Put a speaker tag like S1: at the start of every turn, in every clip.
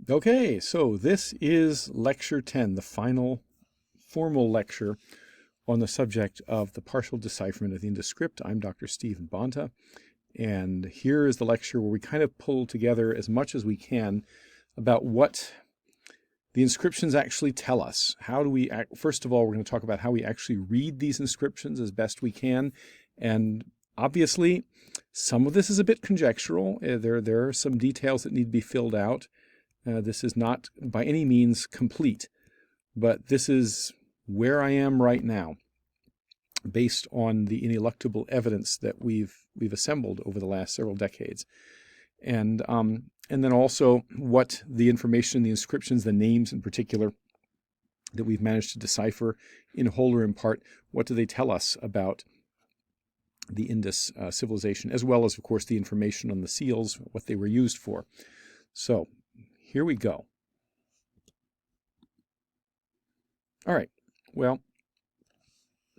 S1: Okay, so this is lecture 10, the final formal lecture on the subject of the partial decipherment of the Indus script. I'm Dr. Stephen Bonta, and here is the lecture where we kind of pull together as much as we can about what the inscriptions actually tell us. How do we first of all, we're going to talk about how we actually read these inscriptions as best we can, and obviously some of this is a bit conjectural. There are some details that need to be filled out. This is not by any means complete, but this is where I am right now, based on the ineluctable evidence that we've assembled over the last several decades, and then also what the information, the inscriptions, the names in particular, that we've managed to decipher in whole or in part. What do they tell us about the Indus civilization, as well as, of course, the information on the seals, what they were used for. So here we go. All right, well,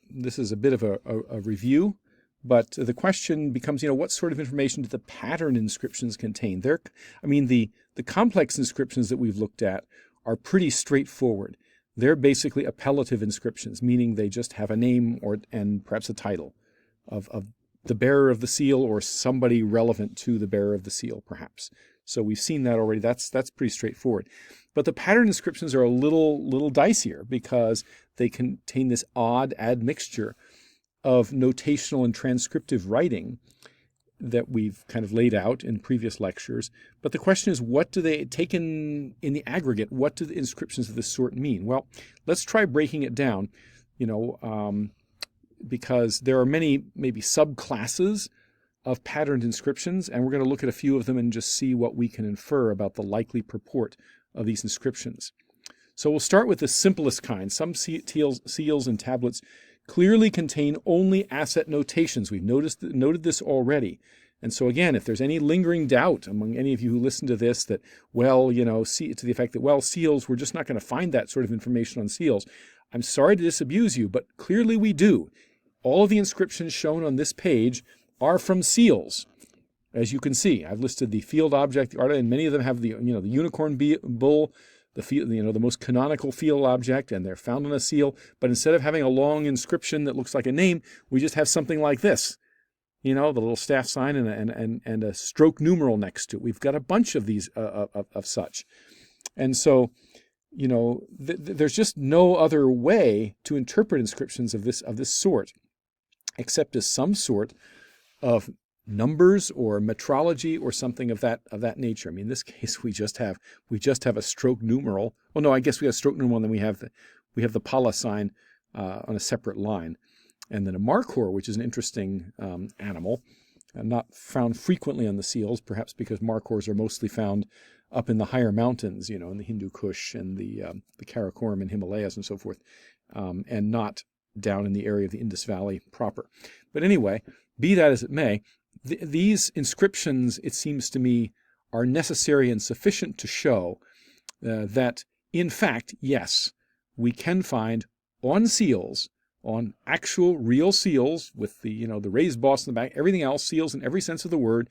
S1: this is a bit of a review, but the question becomes, what sort of information do the pattern inscriptions contain? The complex inscriptions that we've looked at are pretty straightforward. They're basically appellative inscriptions, meaning they just have a name and perhaps a title of the bearer of the seal or somebody relevant to the bearer of the seal, perhaps. So we've seen that already. That's pretty straightforward. But the pattern inscriptions are a little dicier because they contain this odd admixture of notational and transcriptive writing that we've kind of laid out in previous lectures. But the question is, what do they, taken in the aggregate, what do the inscriptions of this sort mean? Well, let's try breaking it down, because there are many maybe subclasses of patterned inscriptions, and we're going to look at a few of them and just see what we can infer about the likely purport of these inscriptions. So we'll start with the simplest kind. Some seals and tablets clearly contain only asset notations. We've noted this already. And so again, if there's any lingering doubt among any of you who listen to this that, to the effect that, seals, we're just not going to find that sort of information on seals, I'm sorry to disabuse you, but clearly we do. All of the inscriptions shown on this page are from seals. As you can see, I've listed the field object, the and many of them have the unicorn bull, the most canonical field object, and they're found on a seal. But instead of having a long inscription that looks like a name, we just have something like this, the little staff sign and a stroke numeral next to it. We've got a bunch of these of such, and so there's just no other way to interpret inscriptions of this sort, except as some sort of numbers or metrology or something of that nature. I mean, in this case, we just have a stroke numeral. Oh no, I guess we have stroke numeral, and then we have the pala sign on a separate line, and then a markhor, which is an interesting animal, not found frequently on the seals, perhaps because markhors are mostly found up in the higher mountains, in the Hindu Kush and the Karakoram and Himalayas and so forth, and not down in the area of the Indus Valley proper. But anyway, be that as it may, these inscriptions, it seems to me, are necessary and sufficient to show that, in fact, yes, we can find on seals, on actual real seals with the raised boss in the back, everything else, seals in every sense of the word,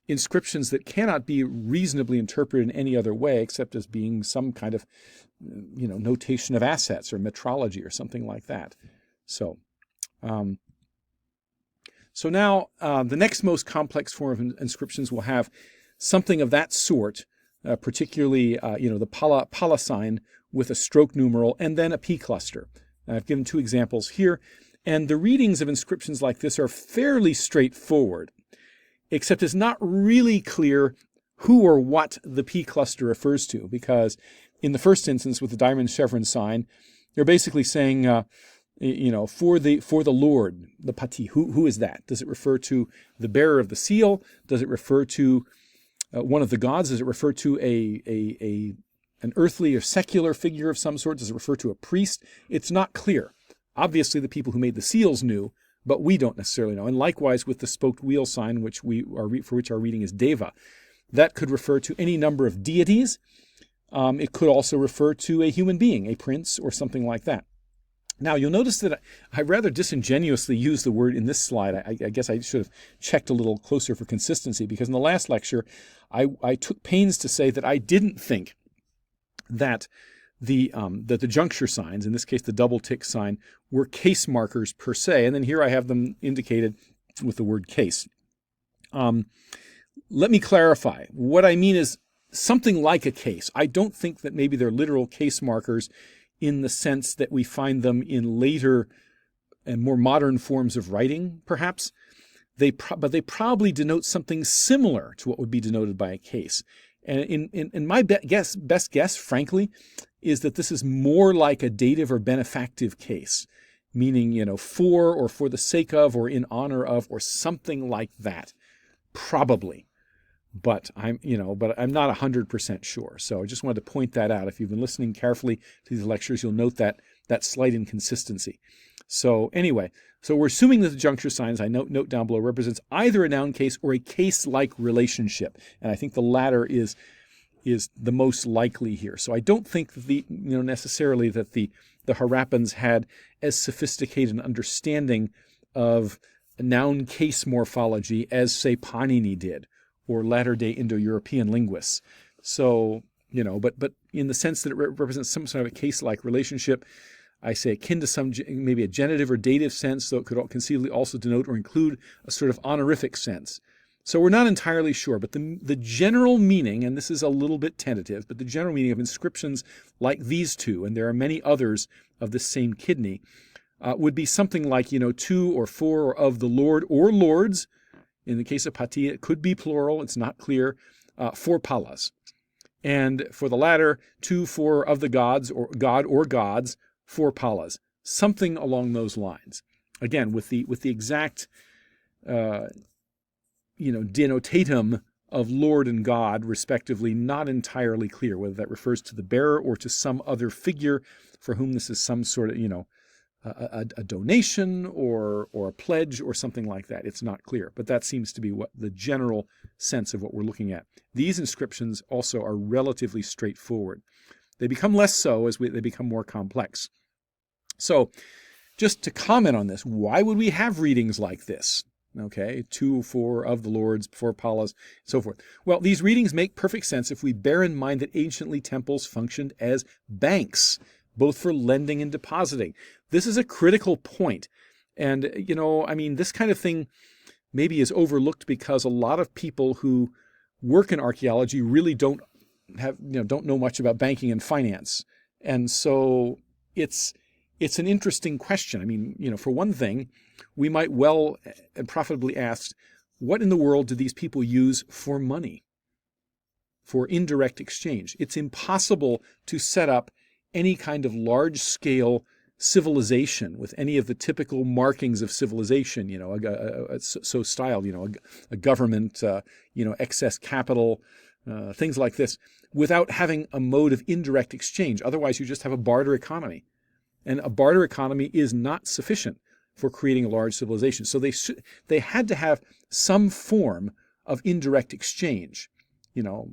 S1: inscriptions that cannot be reasonably interpreted in any other way except as being some kind of notation of assets or metrology or something like that. So now the next most complex form of inscriptions will have something of that sort, particularly the pala sign with a stroke numeral and then a P cluster. I've given two examples here, and the readings of inscriptions like this are fairly straightforward, except it's not really clear who or what the P cluster refers to, because in the first instance with the diamond chevron sign, they're basically saying, for the Lord, the pati, who is that? Does it refer to the bearer of the seal? Does it refer to one of the gods? Does it refer to an earthly or secular figure of some sort? Does it refer to a priest? It's not clear. Obviously, the people who made the seals knew, but we don't necessarily know. And likewise with the spoked wheel sign, for which our reading is Deva, that could refer to any number of deities. It could also refer to a human being, a prince, or something like that. Now, you'll notice that I rather disingenuously use the word in this slide. I guess I should have checked a little closer for consistency, because in the last lecture, I took pains to say that I didn't think that the juncture signs, in this case the double tick sign, were case markers per se. And then here I have them indicated with the word case. Let me clarify. What I mean is something like a case. I don't think that maybe they're literal case markers in the sense that we find them in later and more modern forms of writing, perhaps. But they probably denote something similar to what would be denoted by a case. And in my best guess, frankly, is that this is more like a dative or benefactive case, meaning, for or for the sake of or in honor of or something like that, probably. But I'm not 100% sure. So I just wanted to point that out. If you've been listening carefully to these lectures, you'll note that slight inconsistency. So anyway, so we're assuming that the juncture signs I note down below represents either a noun case or a case-like relationship, and I think the latter is the most likely here. So I don't think that necessarily that the Harappans had as sophisticated an understanding of noun case morphology as, say, Panini did, or latter-day Indo-European linguists. So, but in the sense that it represents some sort of a case-like relationship, I say akin to some, maybe a genitive or dative sense, though it could conceivably also denote or include a sort of honorific sense. So we're not entirely sure, but the general meaning, and this is a little bit tentative, but the general meaning of inscriptions like these two, and there are many others of this same kidney, would be something like, to or for or of the Lord or lords. In the case of Pati, it could be plural, it's not clear, for palas. And for the latter, to, for, of the gods, or god or gods, for palas. Something along those lines. Again, with the exact, denotatum of Lord and God, respectively, not entirely clear whether that refers to the bearer or to some other figure for whom this is some sort of, a donation or a pledge or something like that. It's not clear, but that seems to be what the general sense of what we're looking at. These inscriptions also are relatively straightforward. They become less so as they become more complex. So just to comment on this, why would we have readings like this? Okay, to, for, of the lords, for palas, so forth. Well, these readings make perfect sense if we bear in mind that anciently temples functioned as banks, both for lending and depositing. This is a critical point. And, this kind of thing maybe is overlooked because a lot of people who work in archaeology really don't know much about banking and finance. And so it's an interesting question. For one thing, we might well and profitably ask, what in the world do these people use for money, for indirect exchange? It's impossible to set up any kind of large-scale civilization with any of the typical markings of civilization, so styled, a government, excess capital, things like this, without having a mode of indirect exchange. Otherwise, you just have a barter economy. And a barter economy is not sufficient for creating a large civilization. So they had to have some form of indirect exchange.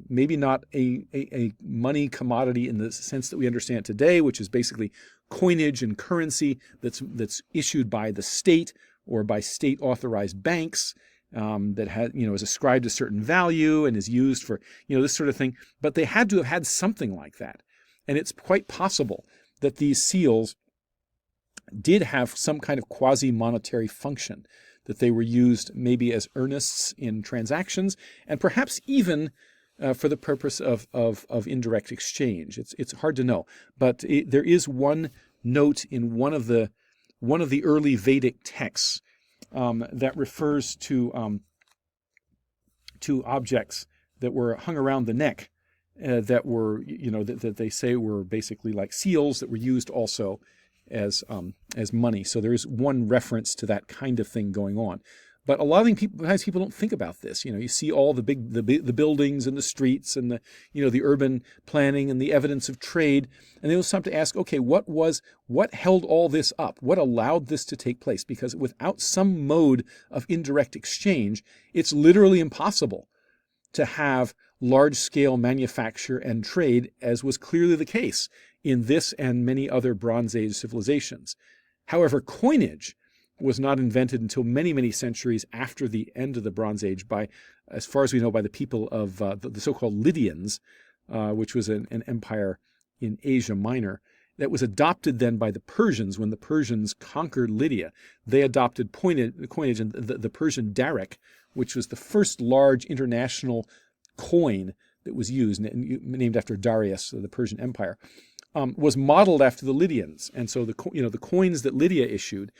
S1: Maybe not a money commodity in the sense that we understand it today, which is basically coinage and currency that's issued by the state or by state authorized banks, that is ascribed a certain value and is used for, this sort of thing. But they had to have had something like that. And it's quite possible that these seals did have some kind of quasi-monetary function, that they were used maybe as earnests in transactions, and perhaps even for the purpose of indirect exchange. It's hard to know, but there is one note in one of the early Vedic texts that refers to objects that were hung around the neck that were that they say were basically like seals that were used also as money. So there is one reference to that kind of thing going on. But a lot of times people don't think about this. You see all the buildings and the streets and the urban planning and the evidence of trade, and they'll start to ask, okay, what held all this up? What allowed this to take place? Because without some mode of indirect exchange, it's literally impossible to have large-scale manufacture and trade, as was clearly the case in this and many other Bronze Age civilizations. However, coinage was not invented until many, many centuries after the end of the Bronze Age by, as far as we know, by the people of the so-called Lydians, which was an empire in Asia Minor, that was adopted then by the Persians when the Persians conquered Lydia. They adopted coinage, and the Persian daric, which was the first large international coin that was used, named after Darius of the Persian Empire, was modeled after the Lydians. And so the coins that Lydia issued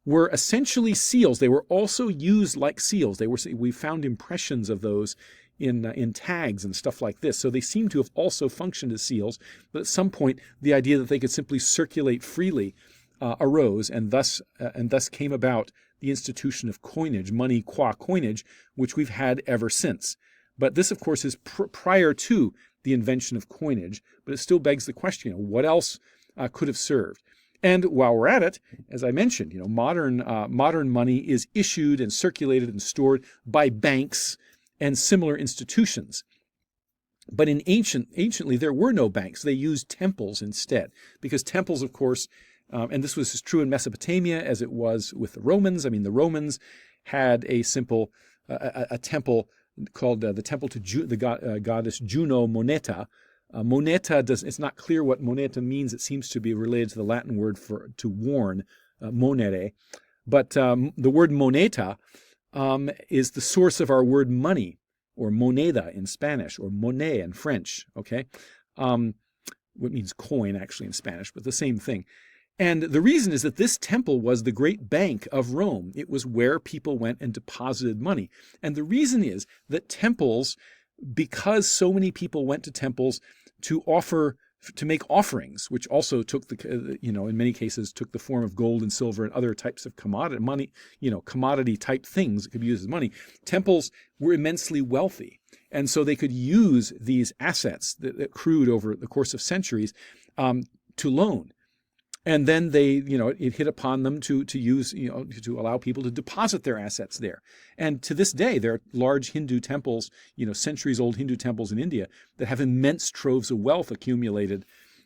S1: were essentially seals. They were also used like seals. We found impressions of those in tags and stuff like this. So they seem to have also functioned as seals. But at some point, the idea that they could simply circulate freely arose, and thus came about the institution of coinage, money qua coinage, which we've had ever since. But this, of course, is prior to the invention of coinage. But it still begs the question: what else could have served? And while we're at it, as I mentioned, modern money is issued and circulated and stored by banks and similar institutions. But anciently, there were no banks. They used temples instead, because temples, of course, and this was as true in Mesopotamia as it was with the Romans. I mean, the Romans had a simple a temple called the temple to the goddess Juno Moneta. Moneta it's not clear what moneta means. It seems to be related to the Latin word to warn, monere. But the word moneta is the source of our word money, or moneda in Spanish, or monnaie in French, okay? What means coin, actually, in Spanish, but the same thing. And the reason is that this temple was the great bank of Rome. It was where people went and deposited money. And the reason is that temples, because so many people went to temples to make offerings, which also took in many cases took the form of gold and silver and other types of commodity type things that could be used as money. Temples were immensely wealthy, and so they could use these assets that accrued over the course of centuries to loan. And then it hit upon them to use, to allow people to deposit their assets there. And to this day, there are large Hindu temples, centuries-old Hindu temples in India that have immense troves of wealth accumulated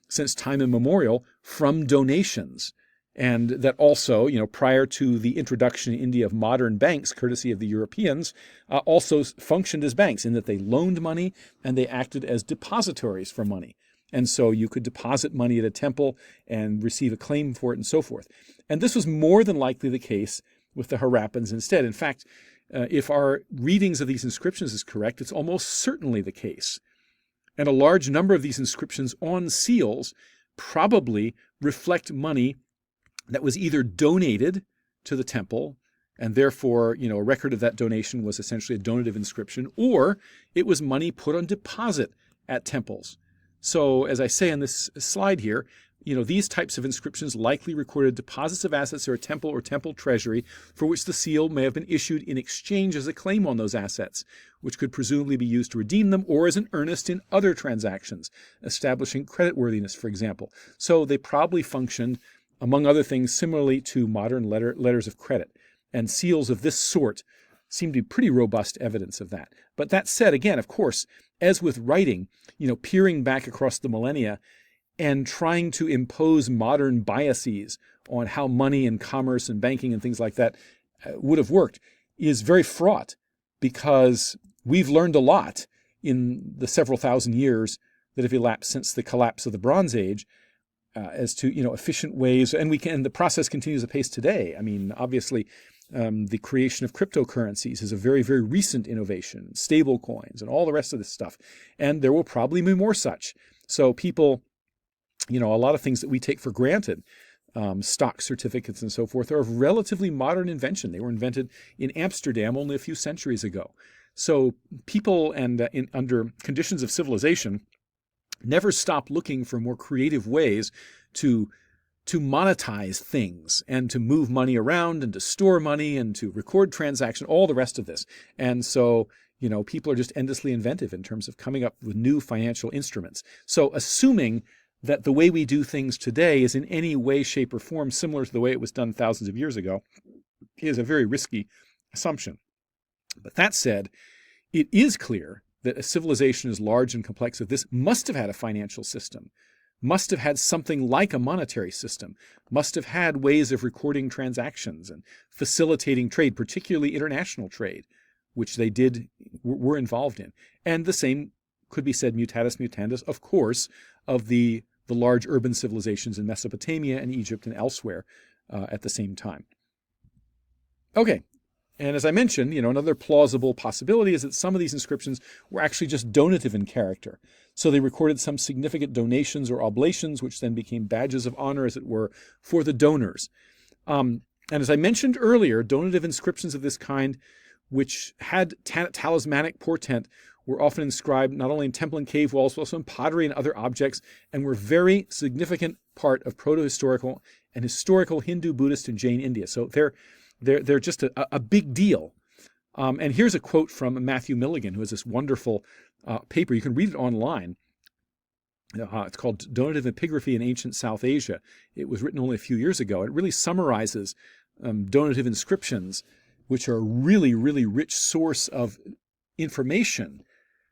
S1: since time immemorial from donations. And that also, prior to the introduction in India of modern banks, courtesy of the Europeans, also functioned as banks in that they loaned money and they acted as depositories for money. And so you could deposit money at a temple and receive a claim for it and so forth. And this was more than likely the case with the Harappans instead. In fact, if our readings of these inscriptions is correct, it's almost certainly the case. And a large number of these inscriptions on seals probably reflect money that was either donated to the temple, and therefore, a record of that donation was essentially a donative inscription, or it was money put on deposit at temples. So, as I say on this slide here, these types of inscriptions likely recorded deposits of assets or a temple or temple treasury for which the seal may have been issued in exchange as a claim on those assets, which could presumably be used to redeem them or as an earnest in other transactions, establishing creditworthiness, for example. So they probably functioned, among other things, similarly to modern letters of credit. And seals of this sort seem to be pretty robust evidence of that. But that said, again, of course, as with writing, peering back across the millennia and trying to impose modern biases on how money and commerce and banking and things like that would have worked is very fraught, because we've learned a lot in the several thousand years that have elapsed since the collapse of the Bronze Age as to efficient ways, and the process continues apace today. I mean, obviously, the creation of cryptocurrencies is a very, very recent innovation, stable coins and all the rest of this stuff. And there will probably be more such. So people, a lot of things that we take for granted, stock certificates and so forth, are of relatively modern invention. They were invented in Amsterdam only a few centuries ago. So people under conditions of civilization never stop looking for more creative ways to monetize things and to move money around and to store money and to record transactions, all the rest of this. And so, people are just endlessly inventive in terms of coming up with new financial instruments. So assuming that the way we do things today is in any way, shape, or form similar to the way it was done thousands of years ago is a very risky assumption. But that said, it is clear that a civilization as large and complex as this must have had a financial system must have had something like a monetary system, must have had ways of recording transactions and facilitating trade, particularly international trade, which they were involved in. And the same could be said, mutatis mutandis, of course, of the large urban civilizations in Mesopotamia and Egypt and elsewhere at the same time. Okay, and as I mentioned, another plausible possibility is that some of these inscriptions were actually just donative in character. So they recorded some significant donations or oblations, which then became badges of honor, as it were, for the donors. And as I mentioned earlier, donative inscriptions of this kind, which had talismanic portent, were often inscribed not only in temple and cave walls, but also in pottery and other objects, and were very significant part of proto-historical and historical Hindu, Buddhist, and Jain India. So they're just a big deal. And here's a quote from Matthew Milligan, who has this wonderful paper. You can read it online. It's called Donative Epigraphy in Ancient South Asia. It was written only a few years ago. It really summarizes donative inscriptions, which are a really, really rich source of information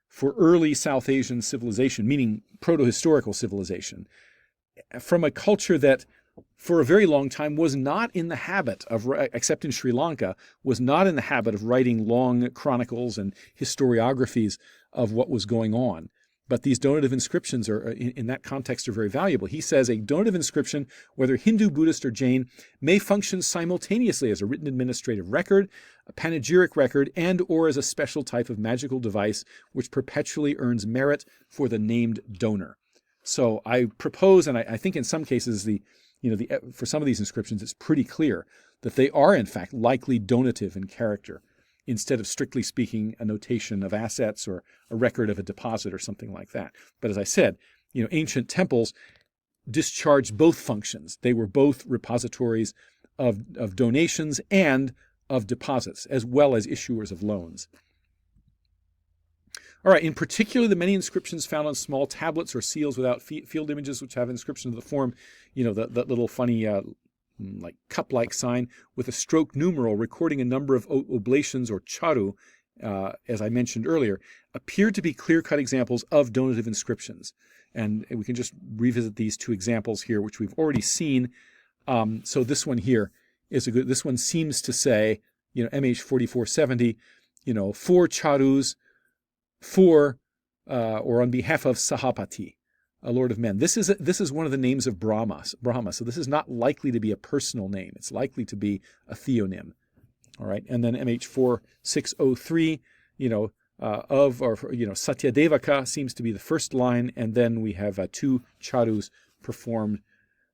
S1: for early South Asian civilization, meaning proto-historical civilization, from a culture that for a very long time was not in the habit of, except in Sri Lanka, was not in the habit of writing long chronicles and historiographies of what was going on. But these donative inscriptions are, in that context, are very valuable. He says a donative inscription, whether Hindu, Buddhist, or Jain, may function simultaneously as a written administrative record, a panegyric record, and or as a special type of magical device which perpetually earns merit for the named donor. So I propose, and I think in some cases for some of these inscriptions, it's pretty clear that they are in fact likely donative in character, instead of strictly speaking a notation of assets or a record of a deposit or something like that. But as I said, ancient temples discharged both functions. They were both repositories of donations and of deposits, as well as issuers of loans. All right, in particular, the many inscriptions found on small tablets or seals without field images, which have inscriptions of the form, that little funny like cup-like sign with a stroke numeral recording a number of oblations or charu, as I mentioned earlier, appear to be clear-cut examples of donative inscriptions. And we can just revisit these two examples here, which we've already seen. So this one here is this one seems to say, MH 4470, 4 charus for, or on behalf of Sahapati, a lord of men. This is one of the names of Brahma. So this is not likely to be a personal name. It's likely to be a theonym. All right, and then MH 4603, Satyadevaka seems to be the first line, and then we have 2 charus performed.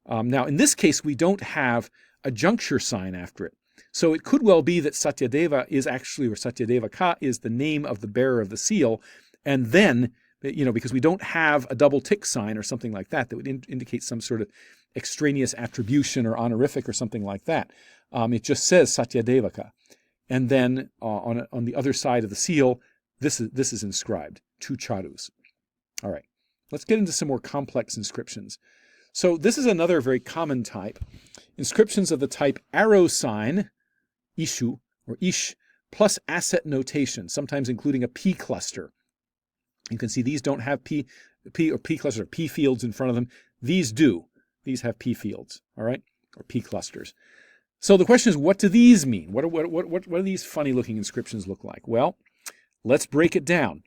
S1: Now, in this case, we don't have a juncture sign after it. So it could well be that Satyadeva is actually, or Satyadevaka is the name of the bearer of the seal, and then, because we don't have a double tick sign or something like that would indicate some sort of extraneous attribution or honorific or something like that. It just says Satyadevaka. And then on the other side of the seal, this is inscribed, 2 charus. All right, let's get into some more complex inscriptions. So this is another very common type. Inscriptions of the type arrow sign, ishu, or ish, plus asset notation, sometimes including a P cluster. You can see these don't have P cluster, P fields in front of them. These do. These have P fields, all right, or P clusters. So the question is, what do these mean? What do these funny-looking inscriptions look like? Well, let's break it down.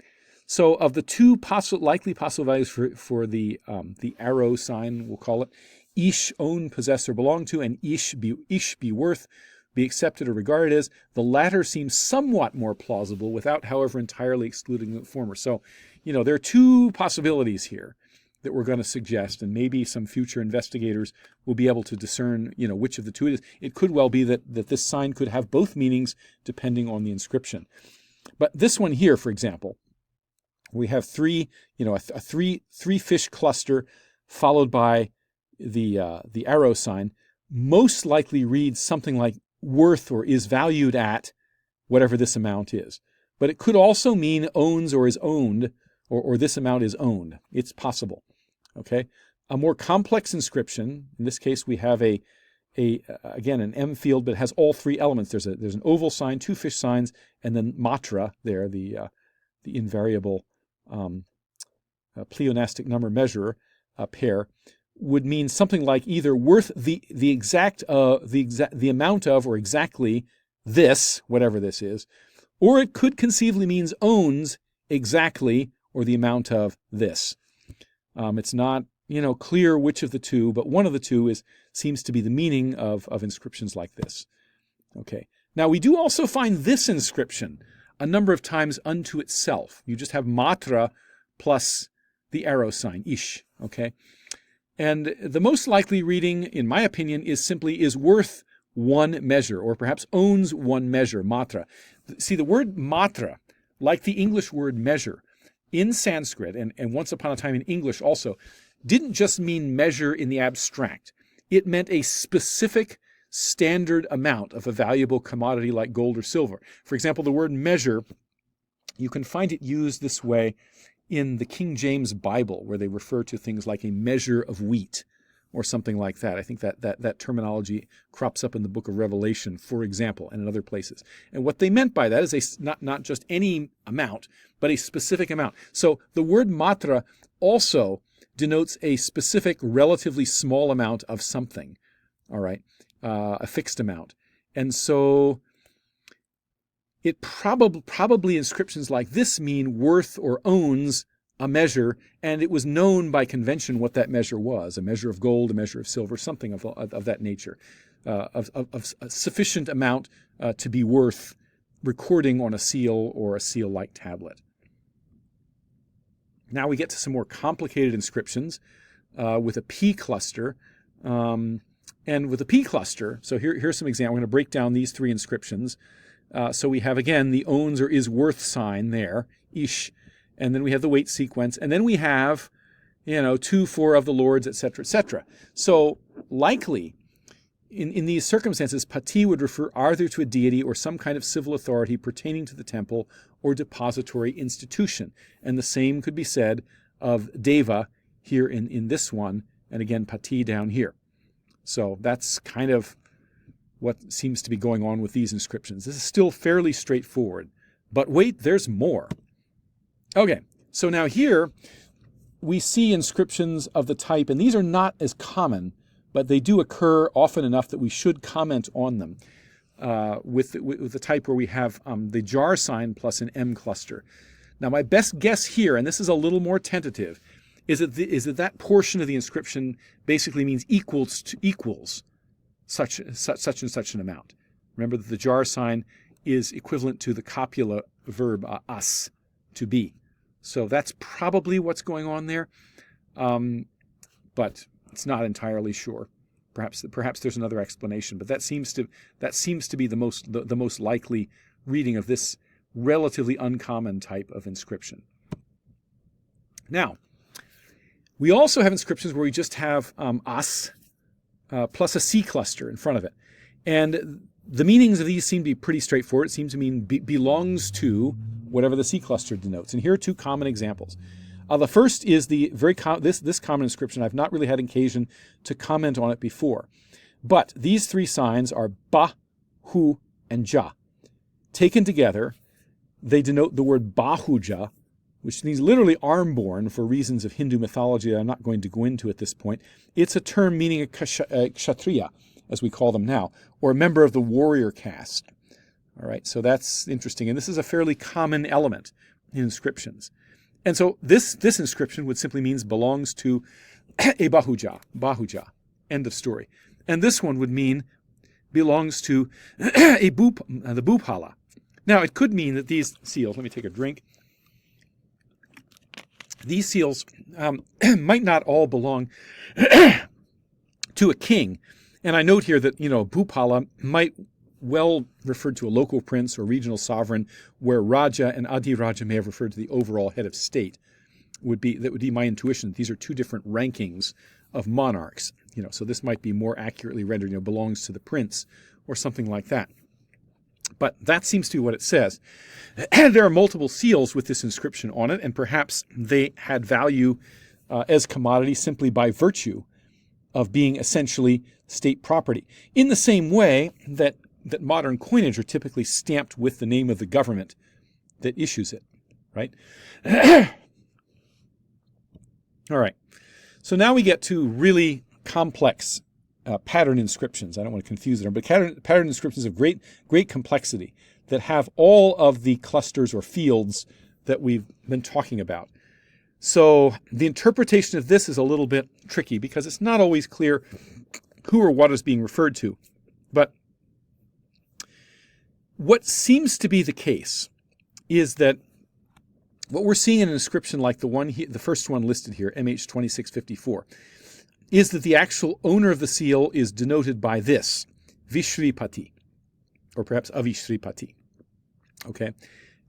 S1: So of the 2 likely possible values for the arrow sign, we'll call it, ish, own, possess, or belong to, and ish, be worth, be accepted or regarded as, the latter seems somewhat more plausible without, however, entirely excluding the former. So, there are 2 possibilities here that we're going to suggest, and maybe some future investigators will be able to discern, which of the 2 it is. It could well be that this sign could have both meanings depending on the inscription. But this one here, for example, we have 3, a three fish cluster followed by the arrow sign, most likely reads something like worth or is valued at whatever this amount is. But it could also mean owns or is owned, or this amount is owned. It's possible. Okay. A more complex inscription, in this case we have again an M field, but it has all 3 elements. There's an oval sign, 2 fish signs, and then matra there, the invariable pleonastic number measurer. pair would mean something like either worth the amount of or exactly this, whatever this is, or it could conceivably means owns exactly or the amount of this. It's not clear which of the two, but one of the two seems to be the meaning of inscriptions like this. Okay. Now we do also find this inscription a number of times unto itself. You just have matra plus the arrow sign, ish. Okay. And the most likely reading, in my opinion, is worth one measure, or perhaps owns one measure, matra. See, the word matra, like the English word measure, in Sanskrit, and once upon a time in English also, didn't just mean measure in the abstract. It meant a specific standard amount of a valuable commodity like gold or silver. For example, the word measure, you can find it used this way in the King James Bible, where they refer to things like a measure of wheat or something like that. I think that terminology crops up in the book of Revelation, for example, and in other places. And what they meant by that is not just any amount, but a specific amount. So the word matra also denotes a specific, relatively small amount of something, all right, a fixed amount. And so it probably inscriptions like this mean worth or owns a measure, and it was known by convention what that measure was, a measure of gold, a measure of silver, something of that nature, of a sufficient amount to be worth recording on a seal or a seal-like tablet. Now we get to some more complicated inscriptions with a P cluster. And with a P cluster, so here's some examples. We're going to break down these three inscriptions. So we have, again, the owns or is worth sign there, ish, and then we have the weight sequence, and then we have, 2, 4 of the lords, etc., etc. So likely, in these circumstances, pati would refer either to a deity or some kind of civil authority pertaining to the temple or depository institution. And the same could be said of deva here in this one, and again, pati down here. So that's kind of what seems to be going on with these inscriptions. This is still fairly straightforward. But wait, there's more. Okay, so now here we see inscriptions of the type, and these are not as common, but they do occur often enough that we should comment on them, with the type where we have the jar sign plus an M cluster. Now my best guess here, and this is a little more tentative, is that portion of the inscription basically means equals such and such an amount. Remember that the jar sign is equivalent to the copula verb as, to be. So that's probably what's going on there, but it's not entirely sure. Perhaps there's another explanation, but that seems to be the most likely reading of this relatively uncommon type of inscription. Now, we also have inscriptions where we just have as plus a C cluster in front of it. And the meanings of these seem to be pretty straightforward. It seems to mean belongs to whatever the C cluster denotes. And here are two common examples. The first is the this common inscription. I've not really had occasion to comment on it before. But these three signs are ba, hu, and ja. Taken together, they denote the word bahuja, which means literally arm-born for reasons of Hindu mythology that I'm not going to go into at this point. It's a term meaning a kshatriya, as we call them now, or a member of the warrior caste. All right, so that's interesting. And this is a fairly common element in inscriptions. And so this inscription would simply means belongs to a bahuja, end of story. And this one would mean belongs to the bhupala. Now, it could mean that these seals, let me take a drink. These seals might not all belong to a king. And I note here that, bhupala might well refer to a local prince or regional sovereign, where Raja and Adhiraja may have referred to the overall head of state. That would be my intuition. These are two different rankings of monarchs. So this might be more accurately rendered, belongs to the prince or something like that. But that seems to be what it says. And there are multiple seals with this inscription on it, and perhaps they had value as commodity simply by virtue of being essentially state property. In the same way that modern coinage are typically stamped with the name of the government that issues it, right? All right. So now we get to really complex pattern inscriptions. I don't want to confuse them, but pattern inscriptions of great complexity that have all of the clusters or fields that we've been talking about. So the interpretation of this is a little bit tricky because it's not always clear who or what is being referred to. But what seems to be the case is that what we're seeing in an inscription like the first one listed here, MH2654, is that the actual owner of the seal is denoted by this, Vishripati, or perhaps Avishripati. Okay,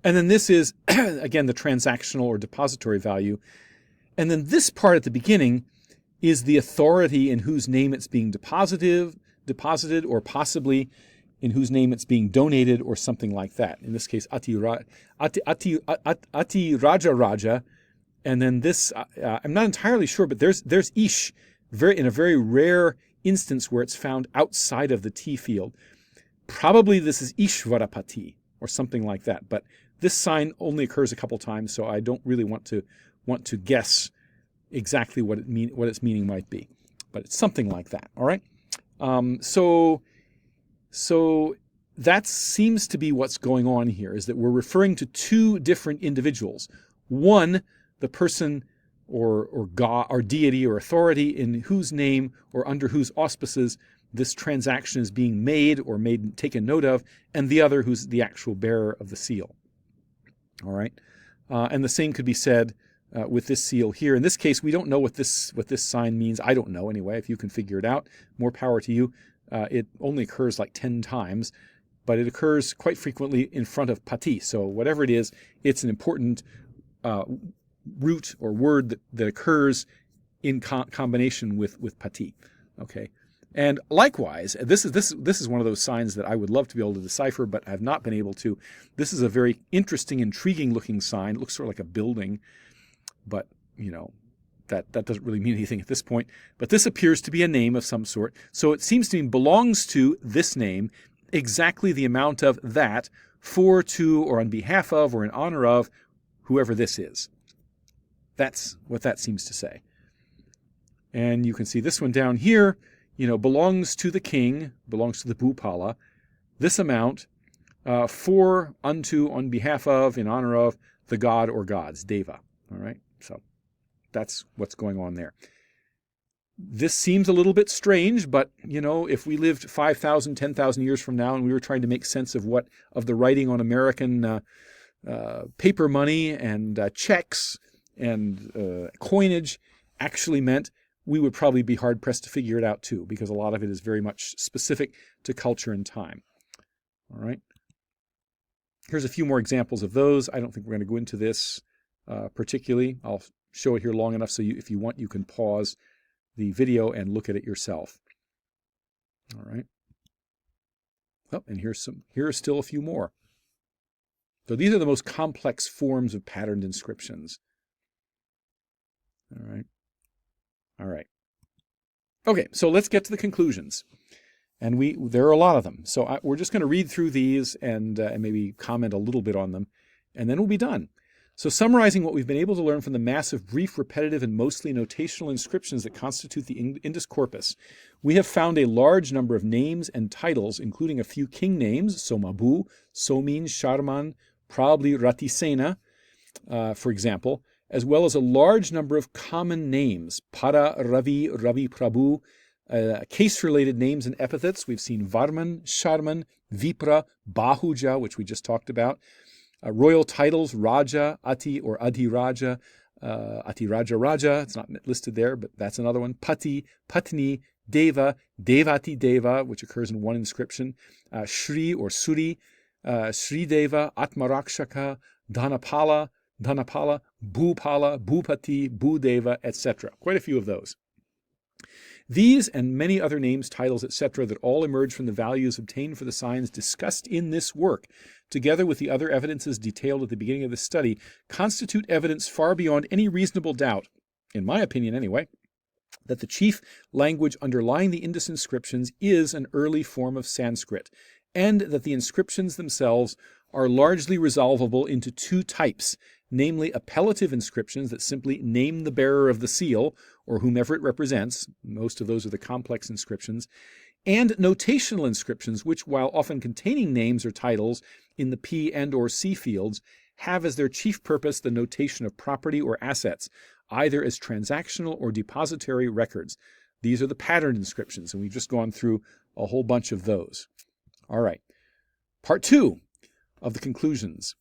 S1: and then this is, again, the transactional or depository value. And then this part at the beginning is the authority in whose name it's being deposited, or possibly in whose name it's being donated, or something like that. In this case, Ati Raja Raja. And then this, I'm not entirely sure, but there's Ish, in a very rare instance where it's found outside of the T field. Probably this is Ishvarapati, or something like that. But this sign only occurs a couple times, so I don't really want to guess exactly what its meaning might be. But it's something like that. All right. So that seems to be what's going on here, is that we're referring to two different individuals. One, the person or God or deity or authority in whose name or under whose auspices this transaction is being made or taken note of, and the other who's the actual bearer of the seal. All right, and the same could be said with this seal here. In this case, we don't know what this sign means. I don't know anyway. If you can figure it out, more power to you. It only occurs like 10 times, but it occurs quite frequently in front of pati. So whatever it is, it's an important root or word that occurs in combination with pati. Okay. And likewise, this is one of those signs that I would love to be able to decipher, but have not been able to. This is a very interesting, intriguing looking sign. It looks sort of like a building, but that doesn't really mean anything at this point. But this appears to be a name of some sort. So it seems to me belongs to this name exactly the amount of that for, to, or on behalf of, or in honor of whoever this is. That's what that seems to say. And you can see this one down here, belongs to the king, belongs to the Bhupala, this amount for, unto, on behalf of, in honor of the god or gods, Deva. All right, so that's what's going on there. This seems a little bit strange, but, if we lived 5,000, 10,000 years from now and we were trying to make sense of the writing on American paper money and checks and coinage actually meant, we would probably be hard-pressed to figure it out too, because a lot of it is very much specific to culture and time. All right. Here's a few more examples of those. I don't think we're going to go into this particularly. I'll show it here long enough so if you want, you can pause the video and look at it yourself. All right. Oh, and here are still a few more. So these are the most complex forms of patterned inscriptions. All right. All right. Okay, so let's get to the conclusions. And there are a lot of them. So we're just going to read through these and maybe comment a little bit on them, and then we'll be done. So summarizing what we've been able to learn from the massive, brief, repetitive, and mostly notational inscriptions that constitute the Indus corpus, we have found a large number of names and titles, including a few king names, Somabu, Somin, Sharman, probably Ratisena, for example, as well as a large number of common names, Para, Ravi, Ravi Prabhu, case-related names and epithets. We've seen Varman, Sharman, Vipra, Bahuja, which we just talked about. Royal titles, Raja, Ati or Adi Raja, Ati Raja Raja, it's not listed there, but that's another one. Pati, Patni, Deva, Devati Deva, which occurs in one inscription. Shri or Suri, Sri Deva, Atmarakshaka, Dhanapala, Bhupala, Bhupati, Bhudeva, etc. Quite a few of those. These and many other names, titles, etc. that all emerge from the values obtained for the signs discussed in this work, together with the other evidences detailed at the beginning of the study, constitute evidence far beyond any reasonable doubt, in my opinion anyway, that the chief language underlying the Indus inscriptions is an early form of Sanskrit, and that the inscriptions themselves are largely resolvable into two types, namely appellative inscriptions that simply name the bearer of the seal, or whomever it represents. Most of those are the complex inscriptions. And notational inscriptions, which, while often containing names or titles in the P and or C fields, have as their chief purpose the notation of property or assets, either as transactional or depository records. These are the patterned inscriptions, and we've just gone through a whole bunch of those. All right. Part 2 of the conclusions.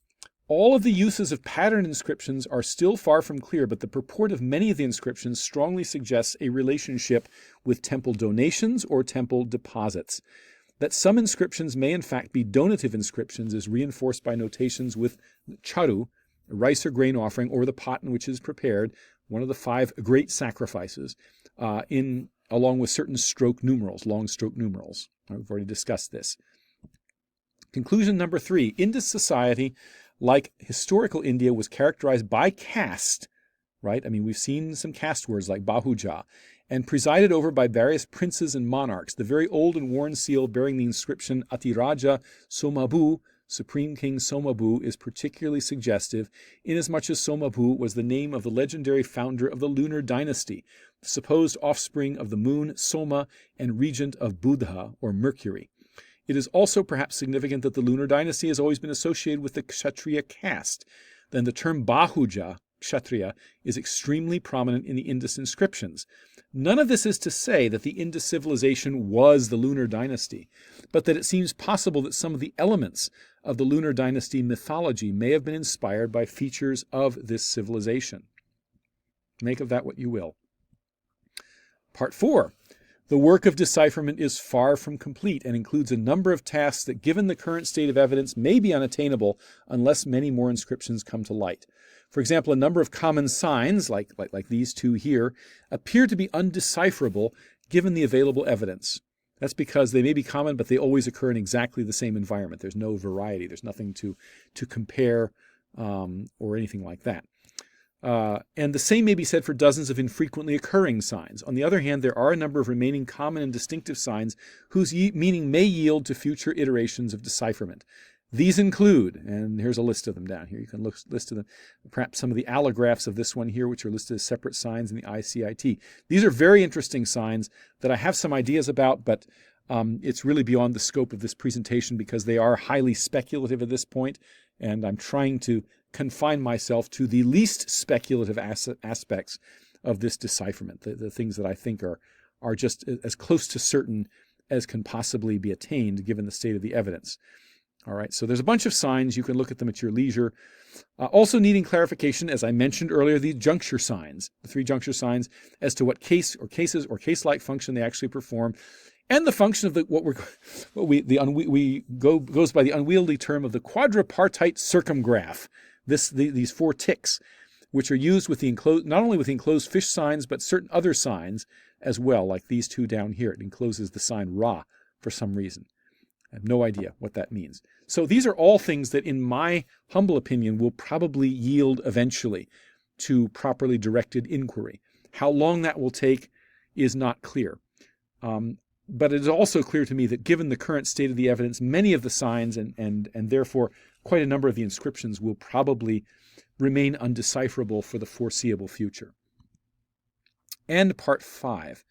S1: All of the uses of patterned inscriptions are still far from clear, but the purport of many of the inscriptions strongly suggests a relationship with temple donations or temple deposits. That some inscriptions may in fact be donative inscriptions is reinforced by notations with charu, rice or grain offering, or the pot in which is prepared, one of the 5 great sacrifices, along with certain stroke numerals, long stroke numerals. We've already discussed this. Conclusion number 3, Indus society, like historical India, was characterized by caste, right? I mean, we've seen some caste words like Bahuja, and presided over by various princes and monarchs. The very old and worn seal bearing the inscription Atiraja Somabu, Supreme King Somabu, is particularly suggestive, inasmuch as Somabu was the name of the legendary founder of the lunar dynasty, the supposed offspring of the moon Soma and regent of Buddha, or Mercury. It is also perhaps significant that the lunar dynasty has always been associated with the Kshatriya caste. Then the term Bahuja, Kshatriya, is extremely prominent in the Indus inscriptions. None of this is to say that the Indus civilization was the lunar dynasty, but that it seems possible that some of the elements of the lunar dynasty mythology may have been inspired by features of this civilization. Make of that what you will. Part 4. The work of decipherment is far from complete and includes a number of tasks that, given the current state of evidence, may be unattainable unless many more inscriptions come to light. For example, a number of common signs, like these 2 here, appear to be undecipherable given the available evidence. That's because they may be common, but they always occur in exactly the same environment. There's no variety. There's nothing to compare or anything like that. And the same may be said for dozens of infrequently occurring signs. On the other hand, there are a number of remaining common and distinctive signs whose meaning may yield to future iterations of decipherment. These include, and here's a list of them down here. You can list them, perhaps some of the allographs of this one here, which are listed as separate signs in the ICIT. These are very interesting signs that I have some ideas about, but it's really beyond the scope of this presentation because they are highly speculative at this point, and I'm trying to confine myself to the least speculative aspects of this decipherment, the things that I think are just as close to certain as can possibly be attained given the state of the evidence. All right, so there's a bunch of signs. You can look at them at your leisure. Also needing clarification, as I mentioned earlier, the juncture signs, the 3 juncture signs, as to what case or cases or case-like function they actually perform, and the function of goes by the unwieldy term of the quadripartite circumgraph. These 4 ticks, which are used with the not only with the enclosed fish signs, but certain other signs as well, like these 2 down here. It encloses the sign Ra for some reason. I have no idea what that means. So these are all things that, in my humble opinion, will probably yield eventually to properly directed inquiry. How long that will take is not clear. But it is also clear to me that given the current state of the evidence, many of the signs and therefore quite a number of the inscriptions will probably remain undecipherable for the foreseeable future. And part 5.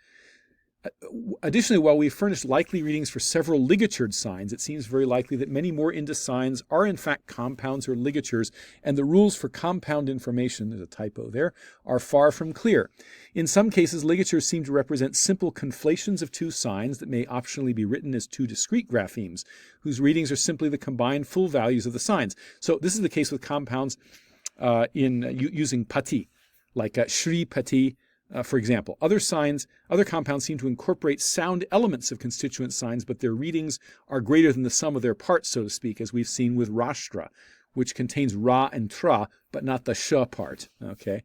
S1: Additionally, while we furnished likely readings for several ligatured signs, it seems very likely that many more Indus signs are in fact compounds or ligatures, and the rules for compound information, there's a typo there, are far from clear. In some cases, ligatures seem to represent simple conflations of 2 signs that may optionally be written as 2 discrete graphemes, whose readings are simply the combined full values of the signs. So this is the case with compounds using pati, like Shri Pati, for example. Other compounds seem to incorporate sound elements of constituent signs, but their readings are greater than the sum of their parts, so to speak, as we've seen with Rashtra, which contains Ra and Tra, but not the Sha part. Okay.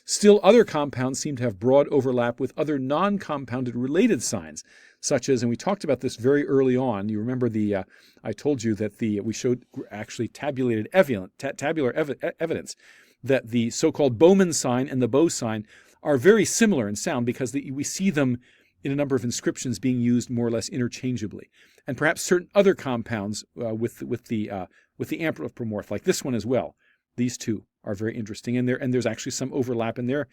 S1: Still, other compounds seem to have broad overlap with other non-compounded related signs, such as, and we talked about this very early on. You remember I told you that we showed actually tabular evidence that the so-called Bowman sign and the bow sign are very similar in sound because we see them in a number of inscriptions being used more or less interchangeably. And perhaps certain other compounds with the anthropomorph, like this one as well, these 2, are very interesting. And there's actually some overlap in their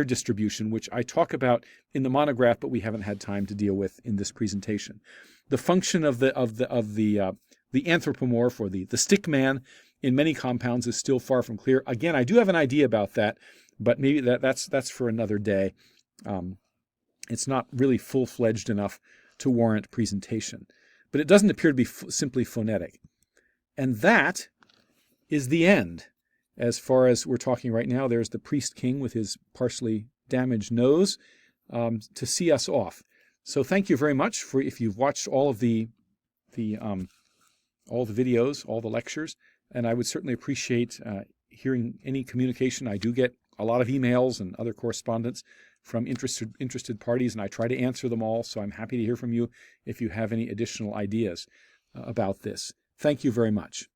S1: distribution, which I talk about in the monograph, but we haven't had time to deal with in this presentation. The function of the anthropomorph, or the stick man, in many compounds is still far from clear. Again, I do have an idea about that, but maybe that's for another day. It's not really full-fledged enough to warrant presentation. But it doesn't appear to be simply phonetic. And that is the end. As far as we're talking right now, there's the priest king with his partially damaged nose to see us off. So thank you very much for if you've watched all of the videos, all the lectures, and I would certainly appreciate hearing any communication. I do get a lot of emails and other correspondence from interested parties, and I try to answer them all, so I'm happy to hear from you if you have any additional ideas about this. Thank you very much.